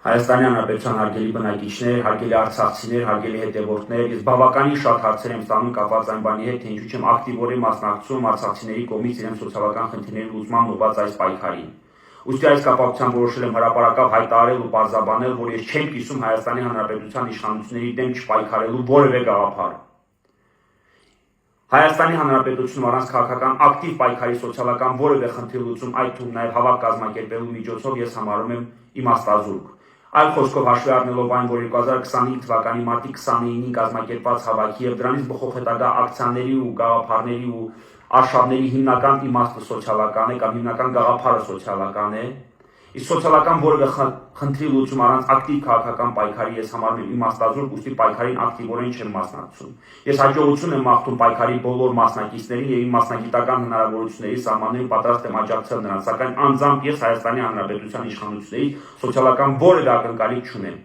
Հայաստանի Հանրապետության հարգելի բնակիչներ, հարգելի արցախցիներ, հարգելի հետևորդներ, ես բավականին շատ հարցեր եմ ստանում կապված այն բանի հետ, թե ինչու չեմ ակտիվորեն մասնակցում արցախցիների կողմից իրենց սոցիալական խնդիրների լուծման ուղղված այս պայքարին։ Ուստի այս կապակցությամբ որոշել եմ հրապարակավ հայտարարել ու պարզաբանել, որ ես չեմ կիսում Հայաստանի Հանրապետության իշխանությունների դեմ չպայքարելու որևէ գաղափար։ Հայաստանի Հանրապետությունում առանց քաղաքական ակտիվ պայքարի սոցիալական որևէ խնդիր լուծում, այդ թվում նաև հավաք կազմակերպելու միջոցով ես համարում եմ իմաստազուրկ։ Այլ խոսքով հաշվի առնելով այն, որ 2025 թվականի մարտի 29-ին կազմակերպված հավաքի եւ դրանից բխող հետագա ակցիաների ու գաղափարների ու արշավների հիմնական իմաստը սոցիալական է կամ հիմնական գաղափարը սոցիալական է, իսկ սոցիալական որևէ խնդրի լուծում առանց ակտիվ քաղաքական պայքարի ես համարում եմ իմաստազուրկ, ուստի պայքարին ակտիվորեն չեմ մասնակցում։ Ես հաջողություն եմ մաղթում պայքարի բոլոր մասնակիցներին եւ իմ մասնագիտական հնարավորությունների սահմաններում պատրաստ եմ աջակցել նրանց, սակայն անձամբ ես Հայաստանի Հանրապետության իշխանությունների սոցիալական որևէ ակնկալիք չունեմ,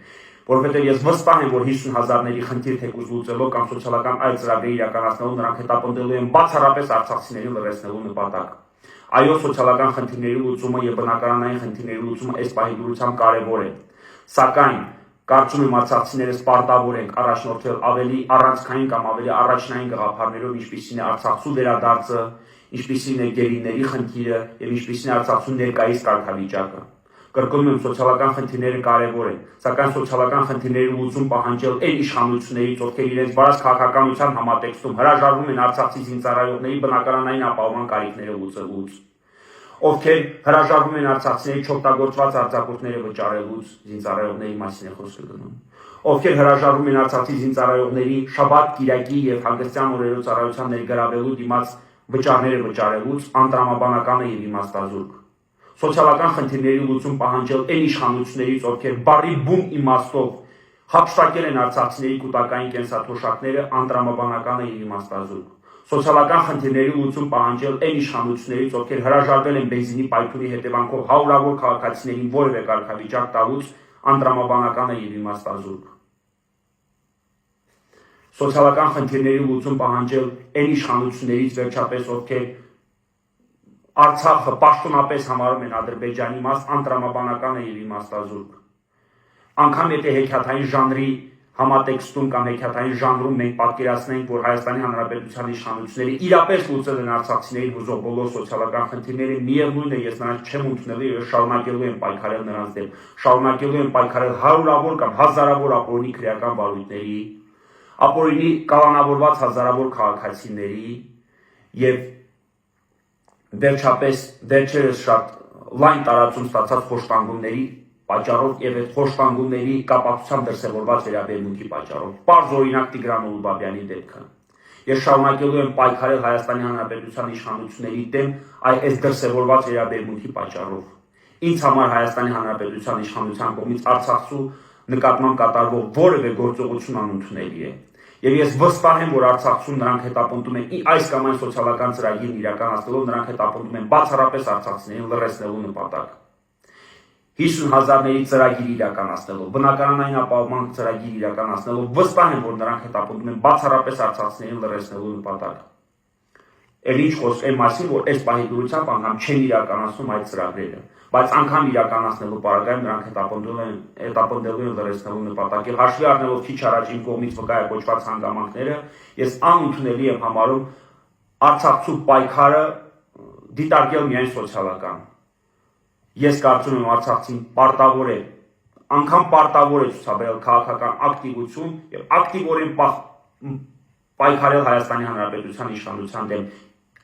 որովհետեւ ես վստահ եմ, որ 50,000-ների խնդիր թեկուզ լուծելով կամ սոցիալական այլ ծրագրեր իրականացնելով նրանք հետապնդելու են բացառապես արցախցիներին լրացնելու նպատակ։ Այո, սոցիալական խնդիրների լուծումը եւ բնակարանային խնդիրների լուծումը այս պահի դրությամբ կարեւոր է, սակայն կարծում եմ արցախցիները պարտավոր են առաջնորդվել ավելի առանցքային կամ ավելի առաջնային գաղափարներով, ինչպիսին է Արցախցու վերադարձը, ինչպիսին է գերիների խնդիրը եւ ինչպիսին է Արցախցու ներկայիս կարգավիճակը։ Կրկնում եմ, սոցիալական խնդիրները կարևոր են, սակայն սոցիալական խնդիրների լուծում պահանջել այն իշխանություններից, ովքեր իրենց բարձ քաղաքականության համատեքստում հրաժարվում են արցախցի զինծառայողների բնակարանային ապահովման կարիքները լուծելուց, ովքեր հրաժարվում են արցախցիների չօգտագործված արձակուրդները վճարելուց, զինծառայողների մասին է խոսքը գնում, ովքեր հրաժարվում են արցախցի զինծառայողների շաբաթ, կիրակի եւ հանգստյան օրերով ծառայության ներգրավելու դիմաց վճարները վճարելուց, անտրամաբանական է եւ իմաստազուրկ։ Սոցիալական խնդիրների լուծում պահանջել այն իշխանություններից, ովքեր բարի բուն իմաստով հափշտակել են արցախցիների կൂട്ടակային կենսաթոշակները, անտրամաբանական է եւ իմաստազուրկ։ Սոցիալական խնդիրների լուծում պահանջել այն իշխանություններից, ովքեր հրաժարվել են բենզինի պայթյունի հետևանքով հարյուրավոր քաղաքացիներին որևէ կարգավիճակ տալուց, անտրամաբանական է եւ իմաստազուրկ։ Սոցիալական խնդիրների լուծում պահանջել այն իշխանություններից վերջապես, ովքեր Արցախը պաշտոնապես համարում են Ադրբեջանի մաս, անտրամաբանական է եւ իմաստազուրկ։ Անկամ եթե հեքիաթային ժանրի համատեքստում կամ հեքիաթային ժանրում մենք պատկերացնենք, որ Հայաստանի Հանրապետության իշխանությունները իրապես լուծել են արցախցիներին հուզող բոլոր սոցիալական խնդիրները, միևնույն է, ես նրանց չեմ ընդունելու եւ շարունակելու եմ պայքարել նրանց դեմ, շարունակելու եմ պայքարել հարյուրավոր կամ հազարավոր ապօրինի քրեական վարույթների, ապօրինի կալանավորված հազարավոր քաղաքացիների եւ վերջապես վերջերս շատ լայն տարածում ստացած խոշտանգումների պատճառով եւ այդ խոշտանգումների կապակցությամբ դրսեւորված վերաբերմունքի պատճառով։ Պարզ օրինակ Տիգրան Ուլուբաբյանի դեպքը։ Ես շարունակելու եմ պայքարել Հայաստանի Հանրապետության իշխանությունների դեմ այս դրսեւորված վերաբերմունքի պատճառով։ Ինձ համար Հայաստանի Հանրապետության իշխանության կողմից Արցախցու նկատմամբ կատարվող որևէ գործողություն անընդունելի է։ Եվ ես վստահ եմ, որ Արցախցում նրանք հետապնդում են այս կամ այն սոցիալական ծրագիրն իրականացնելով, նրանք հետապնդում են բացառապես արցախցիներին լրացնելու նպատակ։ 50,000-ների ծրագիր իրականացնելով, բնակարանային ապահովման ծրագիր իրականացնելով, վստահ եմ, որ նրանք հետապնդում են բացառապես արցախցիներին լրացնելու նպատակ։ Էլ ինչ խոսք այն մասին, որ այս պահի դրությամբ անգամ չեն իրականացնում այդ ծրագրերը, բայց անգամ իրականացնելու պարագայում նրանք հետապնդելու են լրացնելու նպատակ։ Եվ հաշվի առնելով քիչ առաջ իմ կողմից վկայակոչված հանգամանքները, ես անընդունելի եմ համարում Արցախցու պայքարը դիտարկել միայն սոցիալական։ Ես կարծում եմ Արցախցին պարտավոր է, անգամ պարտավոր է ցուցաբերել քաղաքական ակտիվություն եւ ակտիվորեն պայքարել Հայաստանի Հանրապետության իշխանության դեմ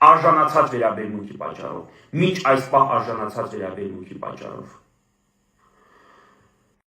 արժանացած վերաբերմունքի պատճառով, մինչ այս պահ արժանացած վերաբերմունքի պատճառով։